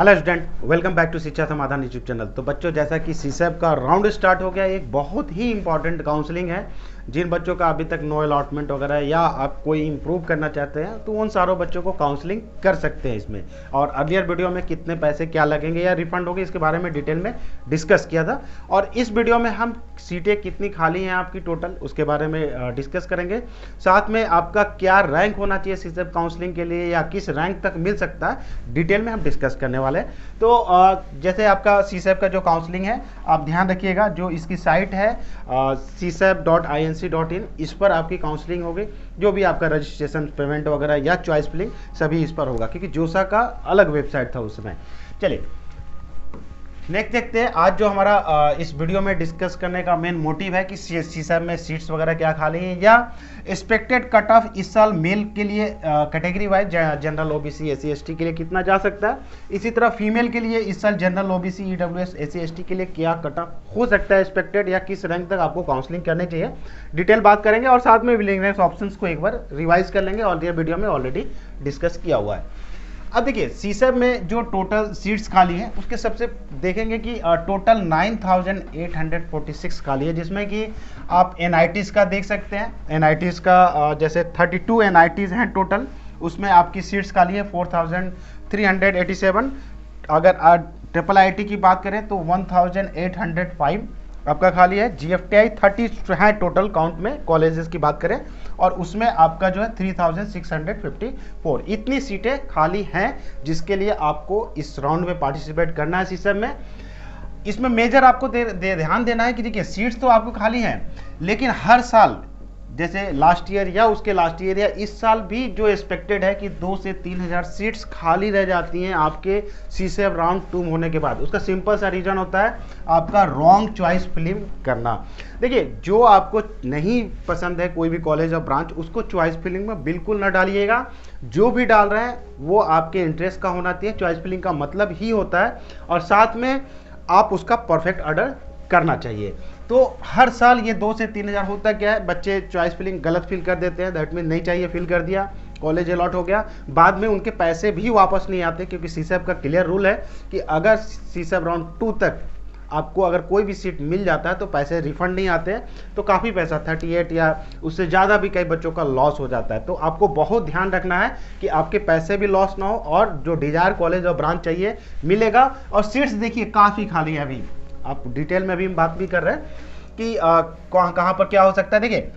Hello student, welcome back to Shiksha Samadhan YouTube channel. तो बच्चों, जैसा कि सीसैप का राउंड स्टार्ट हो गया, एक बहुत ही इंपॉर्टेंट काउंसलिंग है। जिन बच्चों का अभी तक नो अलॉटमेंट वगैरह है या आप कोई इंप्रूव करना चाहते हैं तो उन सारों बच्चों को काउंसलिंग कर सकते हैं इसमें। और अर्लियर वीडियो में कितने पैसे क्या लगेंगे या रिफंड होंगे इसके बारे में डिटेल में डिस्कस किया था। और इस वीडियो में हम सीटें कितनी खाली हैं आपकी टोटल उसके बारे में डिस्कस करेंगे। साथ में आपका क्या रैंक होना चाहिए सीसैप काउंसलिंग के लिए या किस रैंक तक मिल सकता है, डिटेल में हम डिस्कस करने वाले हैं। तो जैसे आपका सीसैप का जो काउंसलिंग है, आप ध्यान रखिएगा, जो इसकी साइट है csap.inc.in, इस पर आपकी काउंसलिंग होगी। जो भी आपका रजिस्ट्रेशन, पेमेंट वगैरह या चॉइस फिलिंग सभी इस पर होगा, क्योंकि जोसा का अलग वेबसाइट था उस समय। चलिए नेक्स्ट देखते हैं। आज जो हमारा इस वीडियो में डिस्कस करने का मेन मोटिव है कि सीसैप में सीट्स वगैरह क्या खाली हैं या एक्सपेक्टेड कट ऑफ इस साल मेल के लिए category wise general OBC SC ST के लिए कितना जा सकता है, इसी तरह फीमेल के लिए इस साल general OBC EWS SC ST के लिए क्या कट ऑफ हो सकता है एक्सपेक्टेड, या किस रैंक तक आपको काउंसलिंग करनी चाहिए, डिटेल बात करेंगे। और साथ में विलिंगनेस ऑप्शंस को एक बार रिवाइज कर लेंगे, और ये वीडियो में ऑलरेडी डिस्कस किया हुआ है। अब देखिए, सीसैप में जो टोटल सीट्स खाली हैं उसके सबसे देखेंगे कि टोटल 9846 खाली है, जिसमें कि आप एनआईटीज का देख सकते हैं। एनआईटीज का जैसे 32 एनआईटीज हैं टोटल, उसमें आपकी सीट्स खाली है 4387। अगर ट्रिपल आईटी की बात करें तो 1805 आपका खाली है। जीएफटीआई 30 है टोटल काउंट में, कॉलेजेस की बात करें, और उसमें आपका जो है 3654। इतनी सीटें खाली हैं जिसके लिए आपको इस राउंड में पार्टिसिपेट करना है सीसैप में। इसमें मेजर आपको ध्यान देना है कि देखिए, सीट्स तो आपको खाली हैं, लेकिन हर साल जैसे लास्ट ईयर या उसके लास्ट ईयर या इस साल भी जो एक्सपेक्टेड है कि 2 से 3000 सीट्स खाली रह जाती हैं आपके सीसैप राउंड 2 होने के बाद। उसका सिंपल सा रीजन होता है आपका रॉन्ग चॉइस फिलिंग करना। देखिए, जो आपको नहीं पसंद है कोई भी कॉलेज और ब्रांच, उसको चॉइस फिलिंग में बिल्कुल ना डालिएगा। जो भी डाल रहे हैं वो आपके इंटरेस्ट का होना चाहिए। चॉइस फिलिंग का मतलब ही होता है, और साथ में आप उसका परफेक्ट ऑर्डर करना चाहिए। तो हर साल ये 2 से 3000 होता क्या है, बच्चे चॉइस फिलिंग गलत फिल कर देते हैं, दैट मीन नहीं चाहिए फिल कर दिया, कॉलेज अलॉट हो गया, बाद में उनके पैसे भी वापस नहीं आते, क्योंकि सीसैप का क्लियर रूल है कि अगर सीसैप राउंड 2 तक आपको अगर कोई भी सीट मिल जाता है तो पैसे रिफंड नहीं आते हैं। तो काफ़ी पैसा 38 या उससे ज़्यादा भी कई बच्चों का लॉस हो जाता है। तो आपको बहुत ध्यान रखना है कि आपके पैसे भी लॉस ना हो, और जो डिजायर कॉलेज और ब्रांच चाहिए मिलेगा। और सीट्स देखिए काफ़ी खाली है, अभी आप डिटेल में भी बात भी कर रहे हैं कि कहाँ पर क्या हो सकता है। देखिए,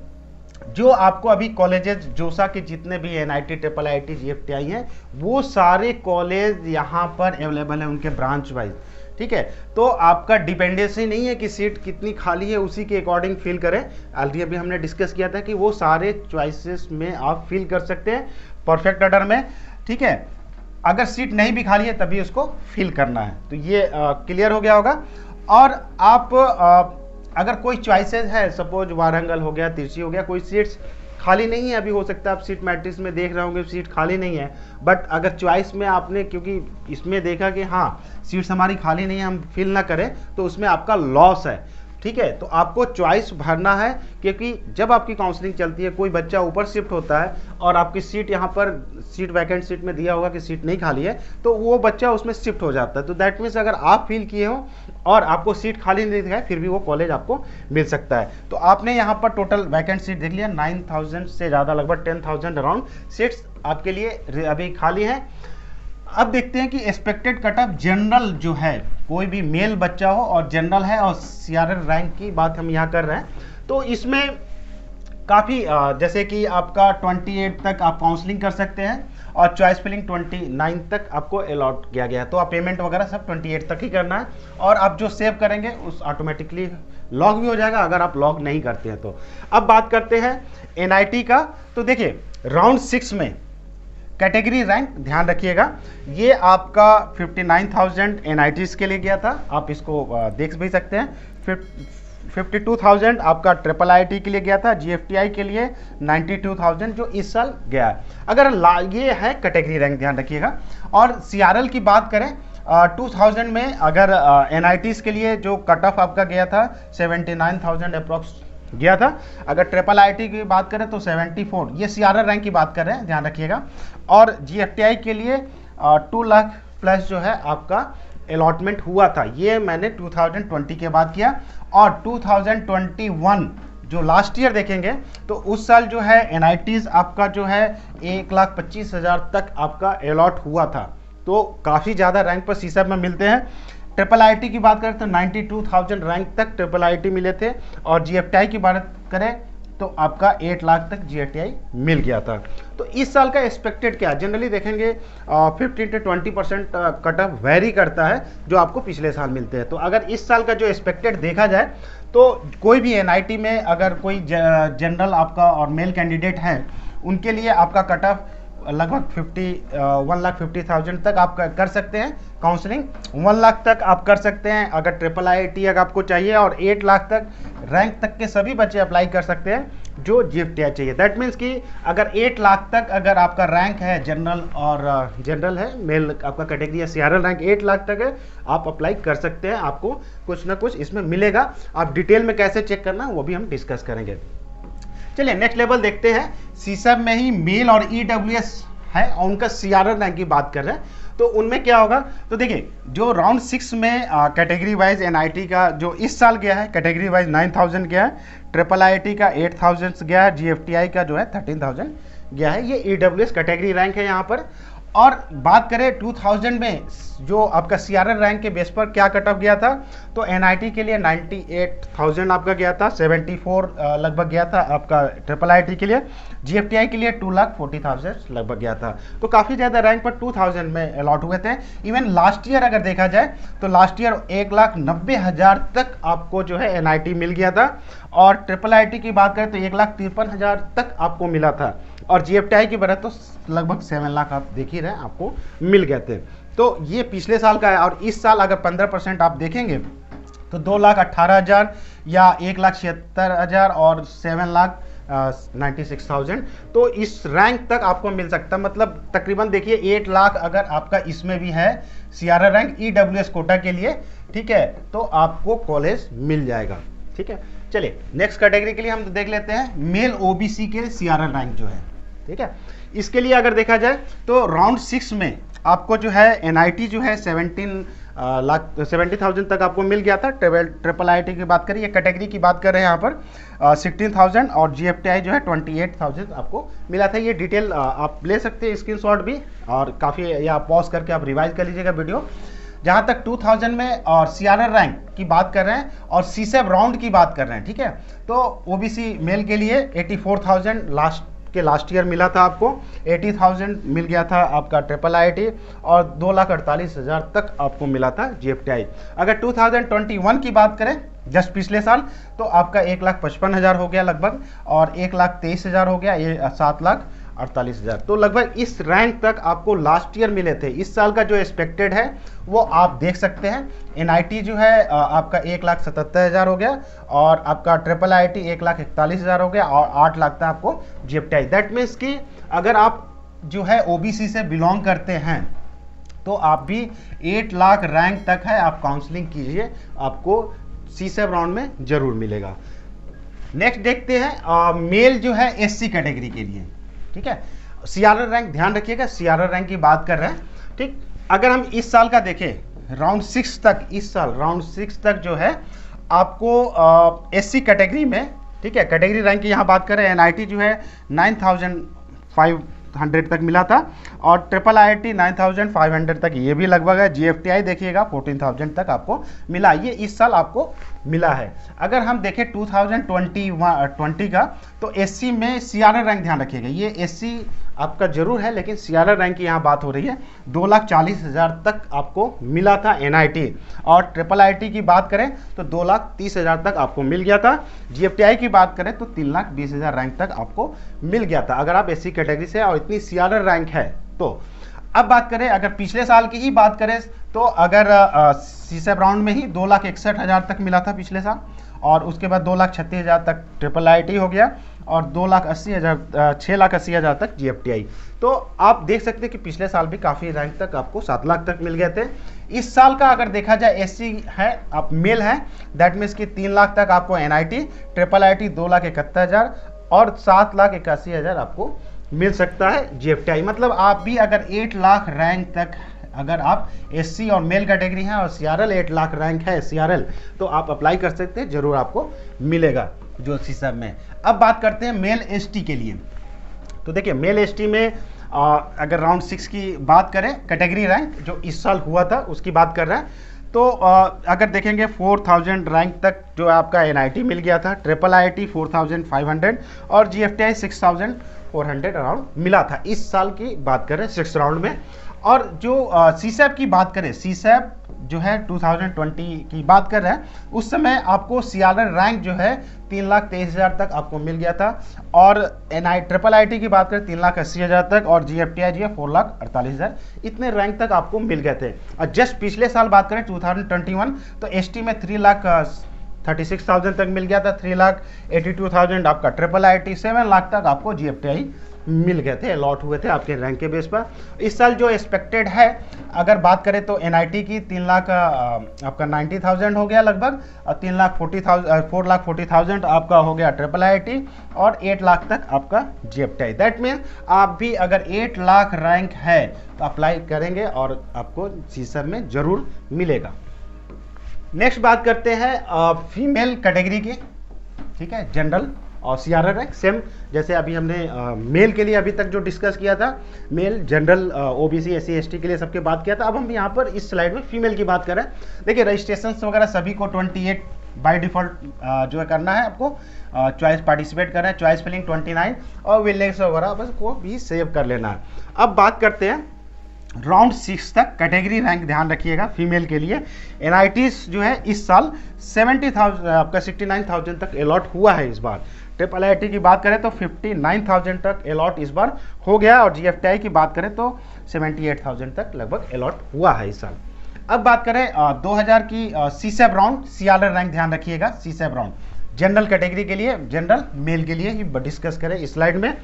जो आपको अभी कॉलेजेस जोसा के जितने भी एनआईटी, ट्रिपल आईटी, जीएफटीआई हैं, वो सारे कॉलेज यहाँ पर अवेलेबल हैं उनके ब्रांच वाइज। ठीक है, तो आपका डिपेंडेंसी नहीं है कि सीट कितनी खाली है उसी के अकॉर्डिंग फिल करें। ऑलरेडी अभी हमने डिस्कस किया था कि वो सारे चॉइसेस में आप फिल कर सकते हैं परफेक्ट ऑर्डर में। ठीक है, अगर सीट नहीं भी खाली है तभी उसको फिल करना है। तो ये क्लियर हो गया होगा। और आप अगर कोई चॉइसेस है, सपोज वारंगल हो गया, तिरछी हो गया, कोई सीट्स खाली नहीं है, अभी हो सकता है आप सीट मैट्रिक्स में देख रहे होंगे सीट खाली नहीं है, बट अगर चॉइस में आपने क्योंकि इसमें देखा कि हाँ सीट्स हमारी खाली नहीं है, हम फिल ना करें, तो उसमें आपका लॉस है। ठीक है, तो आपको चॉइस भरना है, क्योंकि जब आपकी काउंसलिंग चलती है, कोई बच्चा ऊपर शिफ्ट होता है और आपकी सीट यहाँ पर सीट वैकेंट सीट में दिया होगा कि सीट नहीं खाली है, तो वो बच्चा उसमें शिफ्ट हो जाता है। तो दैट मीन्स अगर आप फील किए हो और आपको सीट खाली नहीं दिखाए, फिर भी वो कॉलेज आपको मिल सकता है। तो आपने यहाँ पर टोटल वैकेंट सीट देख लिया, 9000 से ज़्यादा, लगभग 10,000 अराउंड सीट्स आपके लिए अभी खाली हैं। अब देखते हैं कि एक्सपेक्टेड कट ऑफ जनरल जो है, कोई भी मेल बच्चा हो और जनरल है और सीआरएल रैंक की बात हम यहाँ कर रहे हैं, तो इसमें काफ़ी जैसे कि आपका 28 तक आप काउंसलिंग कर सकते हैं, और चॉइस फिलिंग 29 तक आपको अलॉट किया गया है। तो आप पेमेंट वगैरह सब 28 तक ही करना है, और आप जो सेव करेंगे उस ऑटोमेटिकली लॉग भी हो जाएगा अगर आप लॉग नहीं करते हैं तो। अब बात करते हैं एनआईटी का। तो देखिए, राउंड 6 में कैटेगरी रैंक ध्यान रखिएगा, ये आपका 59,000 एनआईटीज के लिए गया था, आप इसको देख भी सकते हैं। 52,000 आपका ट्रिपल आईटी के लिए गया था, जीएफटीआई के लिए 92,000 जो इस साल गया है। अगर ये है कैटेगरी रैंक, ध्यान रखिएगा। और सीआरएल की बात करें 2000 में अगर एनआईटीज के लिए जो कट ऑफ आपका गया था 79,000 अप्रॉक्स गया था। अगर ट्रिपल आईटी की बात करें तो 74, ये सीआरएल रैंक की बात कर रहे हैं, ध्यान रखिएगा। और जीएफटीआई के लिए 2 लाख प्लस जो है आपका अलॉटमेंट हुआ था। ये मैंने 2020 के बाद किया। और 2021 जो लास्ट ईयर देखेंगे तो उस साल जो है NITs आपका जो है 1,25,000 तक आपका अलॉट हुआ था। तो काफ़ी ज़्यादा रैंक पर सीसैप में मिलते हैं। ट्रिपल IIT की बात करें तो 92,000 रैंक तक ट्रिपल IIT मिले थे। और GFTI की बात करें तो आपका 8 लाख तक GFTI मिल गया था। तो इस साल का एक्सपेक्टेड क्या, जनरली देखेंगे 15 से 20% कट ऑफ वेरी करता है जो आपको पिछले साल मिलते हैं। तो अगर इस साल का जो एक्सपेक्टेड देखा जाए तो कोई भी NIT में अगर कोई जनरल आपका और मेल कैंडिडेट है उनके लिए आपका कट ऑफ लगभग 1,50,000 तक आप कर सकते हैं काउंसलिंग। 1 लाख तक आप कर सकते हैं अगर ट्रिपल IIT अगर आपको चाहिए। और 8 लाख तक रैंक तक के सभी बच्चे अप्लाई कर सकते हैं जो GFTI चाहिए। दैट मीन्स कि अगर 8 लाख तक अगर आपका रैंक है जनरल और जनरल है मेल आपका कैटेगरी या CRL रैंक 8 लाख तक है, आप अप्लाई कर सकते हैं। आपको कुछ ना कुछ इसमें मिलेगा। आप डिटेल में कैसे चेक करना वो भी हम डिस्कस करेंगे। चलिए नेक्स्ट लेवल देखते हैं। सीसैप में ही मेल और EWS है और उनका CRL रैंक की बात कर रहे हैं तो उनमें क्या होगा। तो देखिए जो राउंड 6 में कैटेगरी वाइज NIT का जो इस साल गया है कैटेगरी वाइज 9,000 गया है, ट्रिपल IIT का 8,000 गया है, GFTI का जो है 13,000 गया है। ये EWS कैटेगरी रैंक है यहाँ पर। और बात करें 2000 में जो आपका CRL रैंक के बेस पर क्या कट ऑफ गया था तो NIT के लिए 98,000 आपका गया था, 74 लगभग गया था आपका ट्रिपल IIT के लिए, GFTI के लिए 2,40,000 लगभग गया था। तो काफ़ी ज़्यादा रैंक पर 2000 में अलॉट हुए थे। इवन लास्ट ईयर अगर देखा जाए तो लास्ट ईयर 1,90,000 तक आपको जो है NIT मिल गया था। और ट्रिपल IIT की बात करें तो 1,53,000 तक आपको मिला था। और GFTI की बात तो लगभग 7 लाख आप देख ही रहे हैं आपको मिल गए थे। तो ये पिछले साल का है। और इस साल अगर 15% आप देखेंगे तो 2,18,000 या 1,76,000 और 7,96,000 तो इस रैंक तक आपको मिल सकता है। मतलब तकरीबन देखिए 8 लाख अगर आपका इसमें भी है CRL रैंक EWS कोटा के लिए, ठीक है, तो आपको कॉलेज मिल जाएगा। ठीक है, चलिए नेक्स्ट कैटेगरी के लिए हम देख लेते हैं मेल OBC के CRL रैंक जो है। ठीक है, इसके लिए अगर देखा जाए तो राउंड 6 में आपको जो है NIT जो है 70,000 तक आपको मिल गया था। ट्रिपल IIT की बात करें, ये कैटेगरी की बात कर रहे हैं यहाँ पर 16,000 और GFTI जो है 28,000 आपको मिला था। ये डिटेल आप ले सकते हैं स्क्रीनशॉट भी और काफ़ी या पॉज करके आप रिवाइज कर लीजिएगा वीडियो। जहाँ तक 2000 में और CRL रैंक की बात कर रहे हैं और CSAP राउंड की बात कर रहे हैं, ठीक है, तो OBC मेल के लिए 84,000 लास्ट ईयर मिला था आपको, 80,000 मिल गया था आपका ट्रिपल IIT और 2,48,000 तक आपको मिला था GFTI। अगर 2021 की बात करें जस्ट पिछले साल तो आपका 1,55,000 हो गया लगभग और 1,23,000 हो गया, ये 7,48,000। तो लगभग इस रैंक तक आपको लास्ट ईयर मिले थे। इस साल का जो एक्सपेक्टेड है वो आप देख सकते हैं। NIT जो है आपका 1,77,000 हो गया और आपका ट्रिपल IIT 1,41,000 हो गया और 8 लाख तक आपको GFTI। दैट मीन्स कि अगर आप जो है OBC से बिलोंग करते हैं तो आप भी 8 लाख रैंक तक है, आप काउंसलिंग कीजिए, आपको CSAP राउंड में जरूर मिलेगा। नेक्स्ट देखते हैं मेल जो है SC कैटेगरी के लिए। ठीक है, CRL रैंक ध्यान रखिएगा, CRL रैंक की बात कर रहे हैं। ठीक, अगर हम इस साल का देखें राउंड 6 तक, इस साल राउंड 6 तक जो है आपको SC कैटेगरी में, ठीक है, कैटेगरी रैंक की यहाँ बात करें NIT जो है 9,500 तक मिला था और ट्रिपल IIT 9,500 तक ये भी लगभग है। GFTI देखिएगा 14,000 तक आपको मिला, ये इस साल आपको मिला है। अगर हम देखें 2020 का तो SC में CRL रैंक ध्यान रखिएगा, ये SC आपका जरूर है लेकिन CRL रैंक की यहाँ बात हो रही है। 2,40,000 तक आपको मिला था NIT और ट्रिपल IIT की बात करें तो 2,30,000 तक आपको मिल गया था। GFTI की बात करें तो 3,20,000 रैंक तक आपको मिल गया था अगर आप SC कैटेगरी से और इतनी CRL रैंक है तो। अब बात करें अगर पिछले साल की ही बात करें तो अगर CSAP राउंड में ही 2,61,000 तक मिला था पिछले साल और उसके बाद 2,36,000 तक ट्रिपल IIT हो गया और 6,80,000 तक GFTI। तो आप देख सकते हैं कि पिछले साल भी काफ़ी रैंक तक आपको 7 लाख तक मिल गए थे। इस साल का अगर देखा जाए SC है, आप मेल है, दैट मीन्स कि 3 लाख तक आपको NIT, ट्रिपल IIT 2,71,000 और 7,81,000 आपको मिल सकता है GFTI। मतलब आप भी अगर 8 लाख रैंक तक अगर आप SC और मेल कैटेगरी हैं और CRL 8 लाख रैंक है CRL, तो आप अप्लाई कर सकते हैं, जरूर आपको मिलेगा जो CSAP में। अब बात करते हैं मेल ST के लिए। तो देखिए मेल ST में अगर राउंड 6 की बात करें, कैटेगरी रैंक जो इस साल हुआ था उसकी बात कर रहे हैं, तो अगर देखेंगे 4000 रैंक तक जो आपका NIT मिल गया था, IIIT 4500 और GFTI 6400 अराउंड मिला था। इस साल की बात करें 6 राउंड में। और जो CSAP की बात करें, CSAP जो है 2020 की बात कर रहे हैं, उस समय आपको CRL रैंक जो है 3,23,000 तक आपको मिल गया था। और IIIT की बात करें 3,80,000 तक, और GFTI जो है 4,48,000, इतने रैंक तक आपको मिल गए थे। और जस्ट पिछले साल बात करें 2021, तो ST में 3,36,000 तक मिल गया था, 3,82,000 आपका IIIT, 7 लाख तक आपको GFTI मिल गए थे, अलॉट हुए थे आपके रैंक के बेस पर। इस साल जो एक्सपेक्टेड है, अगर बात करें तो NIT की 3,90,000 हो गया लगभग, और 4,40,000 आपका हो गया IIIT, और 8 लाख तक आपका GFTI। दैट मीन आप भी अगर 8 लाख रैंक है तो अप्लाई करेंगे और आपको CSAP में जरूर मिलेगा। नेक्स्ट बात करते हैं फीमेल कैटेगरी की, ठीक है, जनरल और CRL रैंक सेम जैसे अभी हमने मेल के लिए अभी तक जो डिस्कस किया था, male, general, OBC, SC ST के लिए सबके बात किया था। अब हम यहाँ पर इस स्लाइड में फीमेल की बात करें। देखिए रजिस्ट्रेशन वगैरह सभी को 28 बाय डिफ़ॉल्ट जो है करना है आपको, चॉइस पार्टिसिपेट करना है, चॉइस फिलिंग 29 और विलनेस वगैरह बस को भी सेव कर लेना है। अब बात करते हैं राउंड 6 तक कैटेगरी रैंक, ध्यान रखिएगा फीमेल के लिए। NITs जो है इस साल 70,000 आपका 69,000 तक अलॉट हुआ है इस बार। IIIT की बात करें तो 59,000 तक अलॉट इस बार हो गया, और GFTI की बात करें तो 78,000 तक लगभग अलॉट हुआ है इस साल। अब बात करें 2000 की CSAP राउंड, CRL रैंक ध्यान रखिएगा, CSAP राउंड जनरल कैटेगरी के लिए, जनरल मेल के लिए ही डिस्कस करें इस स्लाइड में।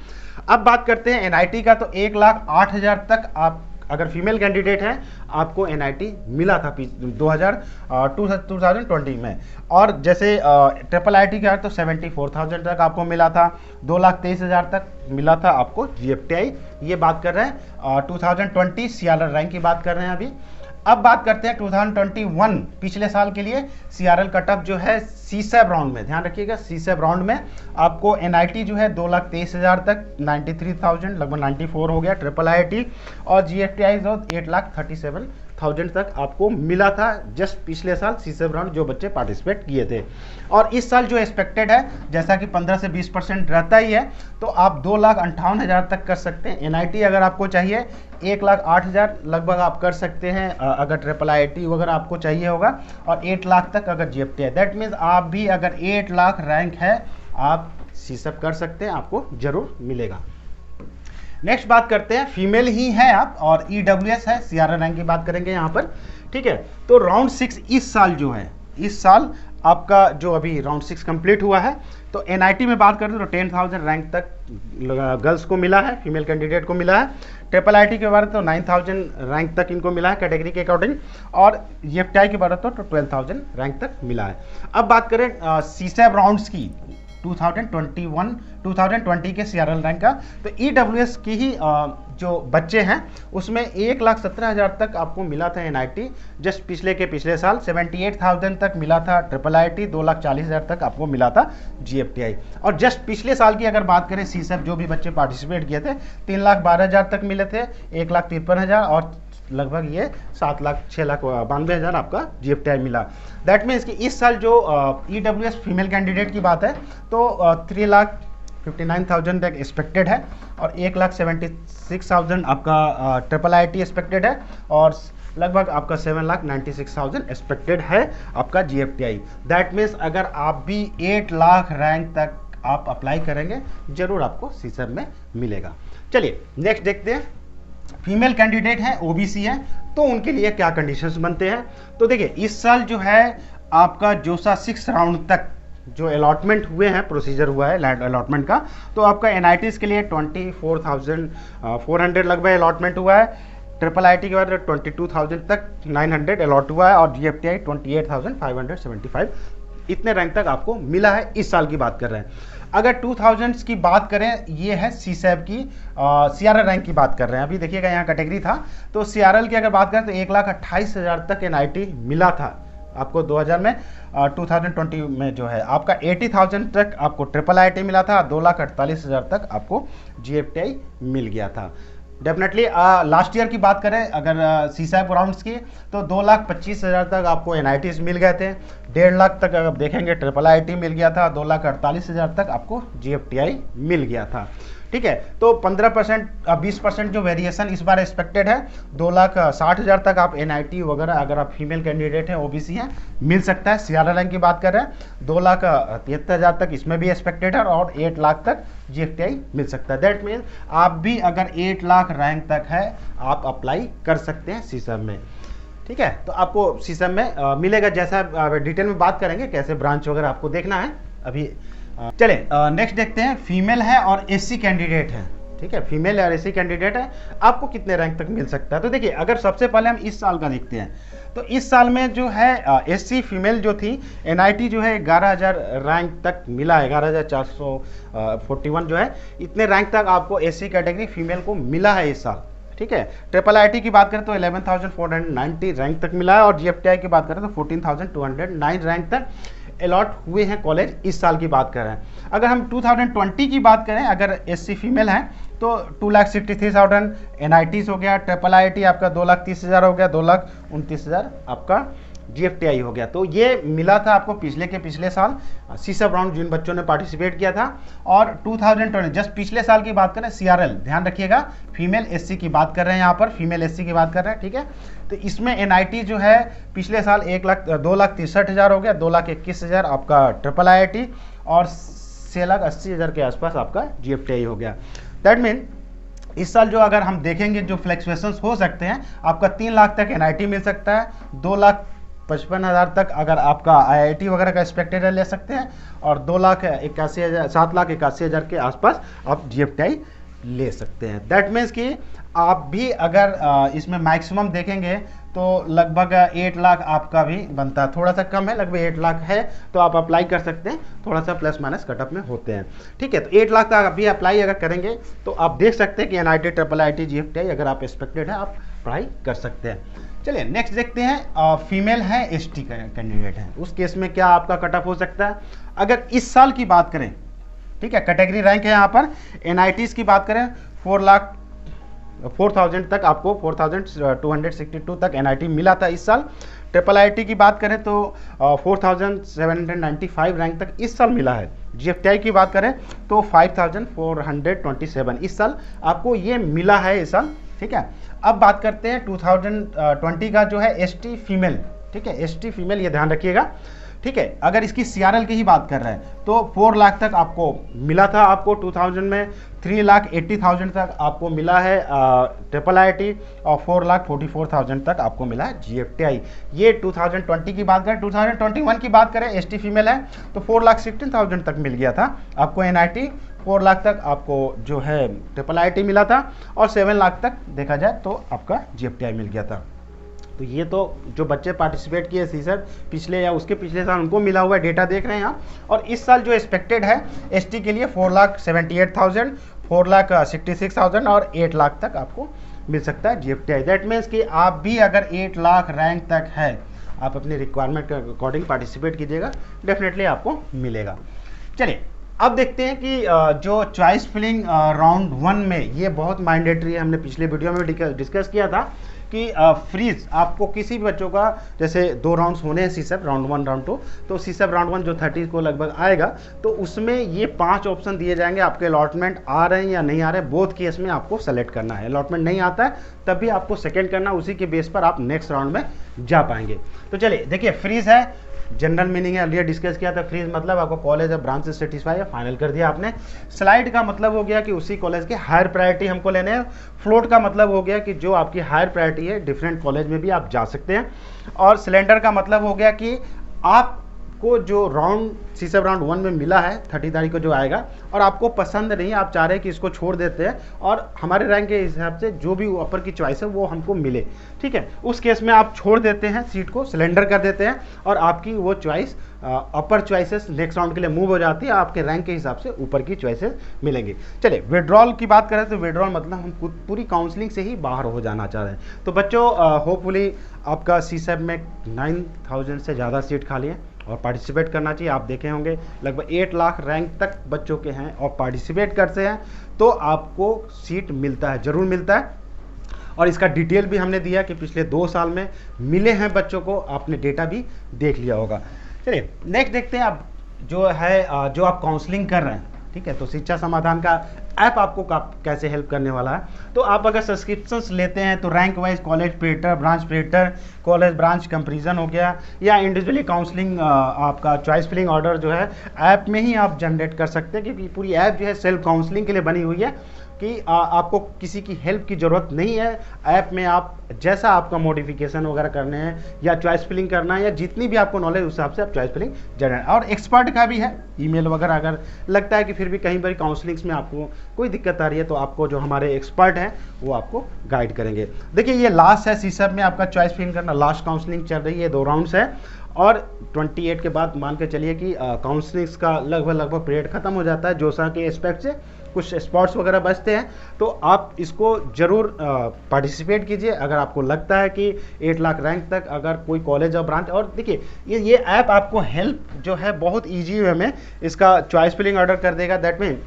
अब बात करते हैं NIT का, तो 1,08,000 तक आप अगर फीमेल कैंडिडेट हैं आपको NIT मिला था 2020 में। और जैसे IIIT का तो 74,000 तक आपको मिला था, 2,23,000 तक मिला था आपको GFTI। ये बात कर रहे हैं 2020 CRL रैंक की बात कर रहे हैं अभी। अब बात करते हैं 2021 पिछले साल के लिए CRL कटअप जो है CSAP राउंड में, ध्यान रखिएगा CSAP राउंड में आपको NIT जो है 2,23,000 तक, 93,000 लगभग 94 हो गया IIIT, और GFTI जो 8,37,000 तक आपको मिला था जस्ट पिछले साल CSAP राउंड जो बच्चे पार्टिसिपेट किए थे। और इस साल जो एक्सपेक्टेड है, जैसा कि 15 से 20% रहता ही है, तो आप 2,58,000 तक कर सकते हैं। NIT अगर आपको चाहिए 1,08,000 लगभग आप कर सकते हैं अगर IIIT वगैरह आपको चाहिए होगा, और 8 लाख तक अगर GFTI। दैट मीन्स आप भी अगर 8 लाख रैंक है आप CSAP कर सकते हैं, आपको जरूर मिलेगा। नेक्स्ट बात करते हैं, फीमेल ही है आप और EWS है, CRL रैंक की बात करेंगे यहाँ पर, ठीक है। तो राउंड 6 इस साल जो है, इस साल आपका जो अभी राउंड 6 कंप्लीट हुआ है, तो NIT में बात करें तो 10,000 रैंक तक गर्ल्स को मिला है, फीमेल कैंडिडेट को मिला है। IIIT के बारे तो 9,000 रैंक तक इनको मिला है कैटेगरी के अकॉर्डिंग, और GFTI के बारे तो 12,000 रैंक तक मिला है। अब बात करें CSAP राउंड्स की 2020 के CRL रैंक का, तो EWS की ही जो बच्चे हैं उसमें 1,17,000 तक आपको मिला था NIT जस्ट पिछले साल, 78,000 तक मिला था IIIT, 2,40,000 तक आपको मिला था GFTI। और जस्ट पिछले साल की अगर बात करें CSAP जो भी बच्चे पार्टिसिपेट किए थे 3,12,000 तक मिले थे, 1,53,000, और लगभग ये 6,92,000 आपका GFTI मिला। दैट मीन्स कि इस साल जो EWS फीमेल कैंडिडेट की बात है तो 3,59,000 तक एक्सपेक्टेड है, और 1,76,000 आपका IIIT एक्सपेक्टेड है, और लगभग आपका 7,96,000 एक्सपेक्टेड है आपका GFTI। दैट मीन्स अगर आप भी 8 लाख रैंक तक आप अप्लाई करेंगे जरूर आपको CSAP में मिलेगा। चलिए नेक्स्ट देखते हैं, फीमेल कैंडिडेट हैं, OBC हैं, तो उनके लिए क्या कंडीशंस बनते हैं। तो देखिए इस साल जो है आपका जोसा 6 राउंड तक जो अलॉटमेंट हुए हैं, प्रोसीजर हुआ है अलॉटमेंट का, तो आपका NITs के लिए 24,400 लगभग अलॉटमेंट हुआ है, IIIT के बाद 22,000 तक 900 अलॉट हुआ है, और GFTI 28,575 इतने रैंक तक आपको मिला है, इस साल की बात कर रहे हैं। अगर 2000 की बात करें, ये है CSAB की CRL रैंक की बात कर रहे हैं। अभी देखिएगा यहाँ कैटेगरी था, तो CRL की अगर बात करें तो 1,28,000 तक NIT मिला था आपको 2000 में। 2020 में जो है आपका 80,000 तक आपको IIIT मिला था, 2,48,000 तक आपको GFTI मिल गया था। डेफिनेटली लास्ट ईयर की बात करें अगर CSAB राउंड्स की, तो 2,25,000 तक आपको NITs मिल गए थे। 1.5 लाख तक अगर देखेंगे IIIT मिल गया था, 2,48,000 तक आपको GFTI मिल गया था। ठीक है, तो 15% 20% जो वेरिएशन इस बार एक्सपेक्टेड है। 2,60,000 तक आप NIT वगैरह अगर आप फीमेल कैंडिडेट हैं, OBC हैं, मिल सकता है। CRL रैंक की बात कर रहे हैं, 2,73,000 तक इसमें भी एक्सपेक्टेड है, और 8 लाख तक GFTI मिल सकता है। दैट मीन्स आप भी अगर 8 लाख रैंक तक है, आप अप्लाई कर सकते हैं CSAB में। ठीक है, तो आपको CSAB में मिलेगा। जैसा डिटेल में बात करेंगे कैसे ब्रांच वगैरह आपको देखना है अभी। चले नेक्स्ट देखते हैं, फीमेल है और SC कैंडिडेट है। ठीक है, फीमेल और SC कैंडिडेट है, आपको कितने रैंक तक मिल सकता है। तो देखिए, अगर सबसे पहले हम इस साल का देखते हैं, तो इस साल में जो है SC फीमेल जो थी, NIT जो है 11,000 रैंक तक मिला है। 11,441 जो है, इतने रैंक तक आपको SC कैटेगरी फीमेल को मिला है इस साल। ठीक है, IIIT की बात करें तो 11,490 रैंक तक मिला है, और GFTI की बात करें तो 14,209 रैंक तक अलॉट हुए हैं कॉलेज इस साल की बात कर रहे हैं। अगर हम 2020 की बात करें, अगर SC फीमेल है तो 2,63,000 NITs हो गया, IIIT आपका 2,30,000 हो गया, 2,29,000 आपका GFTI हो गया। तो ये मिला था आपको पिछले साल CSAB राउंड जिन बच्चों ने पार्टिसिपेट किया था। और 2020 जस्ट पिछले साल की बात करें, CRL ध्यान रखिएगा, फीमेल SC की बात कर रहे हैं, यहाँ पर फीमेल SC की बात कर रहे हैं। ठीक है, तो इसमें NIT जो है पिछले साल 2,63,000 हो गया, 2,21,000 आपका IIIT, और 6,80,000 के आसपास आपका GFTI हो गया। दैट मीन इस साल जो अगर हम देखेंगे जो फ्लैक्चुएशंस हो सकते हैं, आपका 3 लाख तक NIT मिल सकता है, 2,55,000 तक अगर आपका IIT वगैरह का एक्सपेक्टेड ले सकते हैं, और 7,81,000 के आसपास आप GFTI ले सकते हैं। दैट मीन्स कि आप भी अगर इसमें मैक्सिमम देखेंगे तो लगभग 8 लाख आपका भी बनता है, थोड़ा सा कम है, लगभग 8 लाख है, तो आप अप्लाई कर सकते हैं। थोड़ा सा प्लस माइनस कटअप में होते हैं। ठीक है, तो 8 लाख तक अभी अप्लाई अगर करेंगे तो आप देख सकते हैं कि NIT IIIT GFTI अगर आप एक्सपेक्टेड है, आप पढ़ाई कर सकते हैं। चलिए नेक्स्ट देखते हैं, फीमेल है ST कैंडिडेट है, उस केस में क्या आपका कटअप हो सकता है। अगर इस साल की बात करें, ठीक है, कैटेगरी रैंक है यहाँ पर, NITs की बात करें 4,000 तक आपको 4,262 तक NIT मिला था इस साल। IIIT की बात करें तो 4,795 रैंक तक इस साल मिला है। GFTI की बात करें तो 5,427 इस साल आपको ये मिला है इस साल। ठीक है, अब बात करते हैं 2020 का जो है ST फीमेल। ठीक है, ST फीमेल ये ध्यान रखिएगा। ठीक है, अगर इसकी CRL की ही बात कर रहे हैं तो 4 लाख तक आपको मिला था, आपको 2000 में 3,80,000 तक आपको मिला है IIIT, और 4,44,000 तक आपको मिला है GFTI। ये 2020 की बात करें। 2021 की बात करें, ST फीमेल है तो 4,16,000 तक मिल गया था आपको NIT, 4 लाख तक आपको जो है IIIT मिला था, और 7 लाख तक देखा जाए तो आपका GFTI मिल गया था। तो ये तो जो बच्चे पार्टिसिपेट किए CSAB पिछले या उसके पिछले साल, उनको मिला हुआ डेटा देख रहे हैं आप। और इस साल जो एक्सपेक्टेड है ST के लिए 4,78,000, 4,66,000 और 8 लाख तक आपको मिल सकता है GFTI। दैट मीन्स कि आप भी अगर 8 लाख रैंक तक है, आप अपनी रिक्वायरमेंट के अकॉर्डिंग पार्टिसिपेट कीजिएगा, डेफिनेटली आपको मिलेगा। चलिए अब देखते हैं कि जो चॉइस फिलिंग राउंड 1 में, ये बहुत मैंडेटरी है। हमने पिछले वीडियो में डिस्कस किया था कि फ्रीज आपको किसी भी बच्चों का, जैसे 2 राउंड्स होने हैं CSAB राउंड 1 राउंड 2, तो CSAB राउंड 1 जो 30 को लगभग आएगा, तो उसमें ये 5 ऑप्शन दिए जाएंगे। आपके अलॉटमेंट आ रहे हैं या नहीं आ रहे हैं, बोथ केस में आपको सेलेक्ट करना है। अलॉटमेंट नहीं आता है तब भी आपको सेकेंड करना, उसी के बेस पर आप नेक्स्ट राउंड में जा पाएंगे। तो चलिए देखिए, फ्रीज है, जनरल मीनिंग है, अर्लियर डिस्कस किया था। फ्रीज मतलब आपको कॉलेज या ब्रांच से सेटिस्फाई या फाइनल कर दिया आपने। स्लाइड का मतलब हो गया कि उसी कॉलेज के हायर प्रायोरिटी हमको लेने हैं। फ्लोट का मतलब हो गया कि जो आपकी हायर प्रायोरिटी है, डिफरेंट कॉलेज में भी आप जा सकते हैं। और सिलेंडर का मतलब हो गया कि आप आपको जो राउंड सीसब राउंड 1 में मिला है 30 तारीख को जो आएगा, और आपको पसंद नहीं, आप चाह रहे हैं कि इसको छोड़ देते हैं और हमारे रैंक के हिसाब से जो भी अपर की चॉइस है वो हमको मिले, ठीक है, उस केस में आप छोड़ देते हैं, सीट को सिलेंडर कर देते हैं और आपकी वो चॉइस अपर चॉइसेस नेक्स्ट राउंड के लिए मूव हो जाती है, आपके रैंक के हिसाब से ऊपर की चॉइसेस मिलेंगी। चलिए विड्रॉल की बात करें तो विड्रॉल मतलब हम पूरी काउंसलिंग से ही बाहर हो जाना चाह रहे हैं। तो बच्चों होपफुली आपका सीसैब में 9000 से ज़्यादा सीट खाली है और पार्टिसिपेट करना चाहिए। आप देखे होंगे लगभग 8 लाख रैंक तक बच्चों के हैं और पार्टिसिपेट करते हैं तो आपको सीट मिलता है, ज़रूर मिलता है। और इसका डिटेल भी हमने दिया कि पिछले 2 साल में मिले हैं बच्चों को, आपने डेटा भी देख लिया होगा। चलिए नेक्स्ट देखते हैं आप जो है जो आप काउंसलिंग कर रहे हैं, ठीक है, तो शिक्षा समाधान का ऐप आपको कैसे हेल्प करने वाला है। तो आप अगर सब्सक्रिप्शंस लेते हैं तो rank wise college predictor, branch predictor, college branch comparison हो गया, या इंडिविजुअली काउंसलिंग आपका चॉइस फिलिंग ऑर्डर जो है ऐप में ही आप जनरेट कर सकते हैं, क्योंकि पूरी ऐप जो है सेल्फ काउंसलिंग के लिए बनी हुई है कि आपको किसी की हेल्प की ज़रूरत नहीं है। ऐप में आप जैसा आपका मॉडिफिकेशन वगैरह करने हैं या चॉइस फिलिंग करना है या जितनी भी आपको नॉलेज उस हिसाब से आप चॉइस फिलिंग जनरेट, और एक्सपर्ट का भी है ईमेल वगैरह, अगर लगता है कि फिर भी कहीं बार काउंसलिंग्स में आपको कोई दिक्कत आ रही है तो आपको जो हमारे एक्सपर्ट हैं वो आपको गाइड करेंगे। देखिए ये लास्ट है सीसैब में आपका चॉइस फिलिंग करना, लास्ट काउंसलिंग चल रही है, 2 राउंड्स है और 28 के बाद मान के चलिए कि काउंसलिंग्स का लगभग पीरियड खत्म हो जाता है जोसा के एस्पेक्ट से, कुछ स्पॉट्स वगैरह बचते हैं, तो आप इसको ज़रूर पार्टिसिपेट कीजिए अगर आपको लगता है कि 8 लाख रैंक तक अगर कोई कॉलेज और ब्रांच। और देखिए ये ऐप आपको हेल्प जो है बहुत ईजी वे में इसका चॉइस फिलिंग ऑर्डर कर देगा। दैट मीन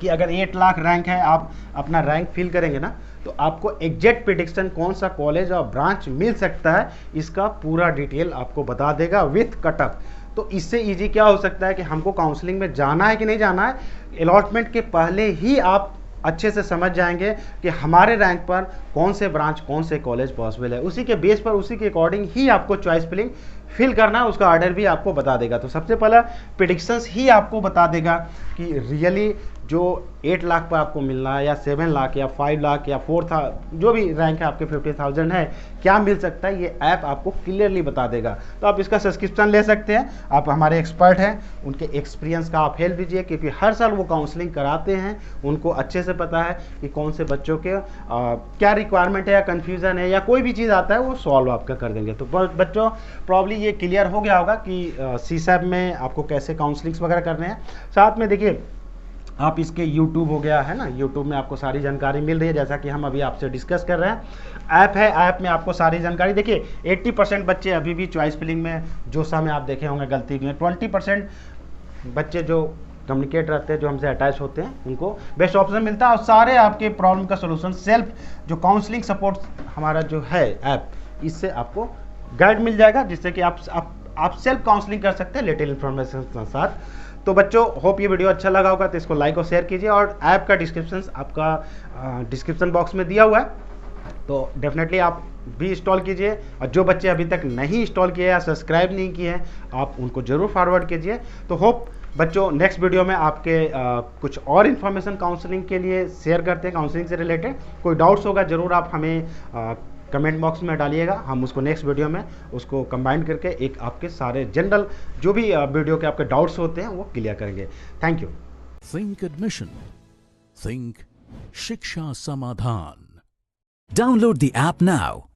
कि अगर 8 लाख रैंक है, आप अपना रैंक फिल करेंगे ना, तो आपको एग्जैक्ट प्रेडिक्शन कौन सा कॉलेज और ब्रांच मिल सकता है इसका पूरा डिटेल आपको बता देगा विथ कट ऑफ। तो इससे इजी क्या हो सकता है कि हमको काउंसलिंग में जाना है कि नहीं जाना है, अलॉटमेंट के पहले ही आप अच्छे से समझ जाएंगे कि हमारे रैंक पर कौन से ब्रांच कौन से कॉलेज पॉसिबल है, उसी के बेस पर उसी के अकॉर्डिंग ही आपको चॉइस फिलिंग फिल करना है, उसका ऑर्डर भी आपको बता देगा। तो सबसे पहला प्रेडिक्शंस ही आपको बता देगा कि रियली जो 8 लाख पर आपको मिलना है या 7 लाख या 5 लाख या 4 जो भी रैंक है आपके 50,000 है, क्या मिल सकता है, ये ऐप आपको क्लियरली बता देगा। तो आप इसका सब्सक्रिप्शन ले सकते हैं, आप हमारे एक्सपर्ट हैं, उनके एक्सपीरियंस का आप हेल्प लीजिए, क्योंकि हर साल वो काउंसलिंग कराते हैं, उनको अच्छे से पता है कि कौन से बच्चों के क्या रिक्वायरमेंट है या कन्फ्यूज़न है या कोई भी चीज़ आता है वो सॉल्व आपका कर देंगे। तो बच्चों प्रॉब्ली ये क्लियर हो गया होगा कि सीसैब में आपको कैसे काउंसलिंग्स वगैरह करने हैं। साथ में देखिए आप इसके YouTube हो गया है ना, YouTube में आपको सारी जानकारी मिल रही है, जैसा कि हम अभी आपसे डिस्कस कर रहे हैं। ऐप है, ऐप में आपको सारी जानकारी, देखिए 80% बच्चे अभी भी चॉइस फिलिंग में जोसा में आप देखे होंगे गलती में, 20% बच्चे जो कम्युनिकेट रहते हैं, जो हमसे अटैच होते हैं, उनको बेस्ट ऑप्शन मिलता है और सारे आपके प्रॉब्लम का सोल्यूशन सेल्फ जो काउंसलिंग सपोर्ट हमारा जो है ऐप, इससे आपको गाइड मिल जाएगा, जिससे कि आप सेल्फ काउंसलिंग कर सकते हैं लिटिल इन्फॉर्मेशन के साथ। तो बच्चों होप ये वीडियो अच्छा लगा होगा, तो इसको लाइक और शेयर कीजिए, और ऐप का डिस्क्रिप्शन आपका डिस्क्रिप्शन बॉक्स में दिया हुआ है, तो डेफिनेटली आप भी इंस्टॉल कीजिए, और जो बच्चे अभी तक नहीं इंस्टॉल किए या सब्सक्राइब नहीं किए हैं आप उनको ज़रूर फॉरवर्ड कीजिए। तो होप बच्चों नेक्स्ट वीडियो में आपके कुछ और इन्फॉर्मेशन काउंसलिंग के लिए शेयर करते हैं, काउंसलिंग से रिलेटेड कोई डाउट्स होगा ज़रूर आप हमें कमेंट बॉक्स में डालिएगा, हम उसको नेक्स्ट वीडियो में उसको कंबाइन करके एक आपके सारे जनरल जो भी वीडियो के आपके डाउट्स होते हैं वो क्लियर करेंगे। Thank you. Think admission, think शिक्षा समाधान। Download the app now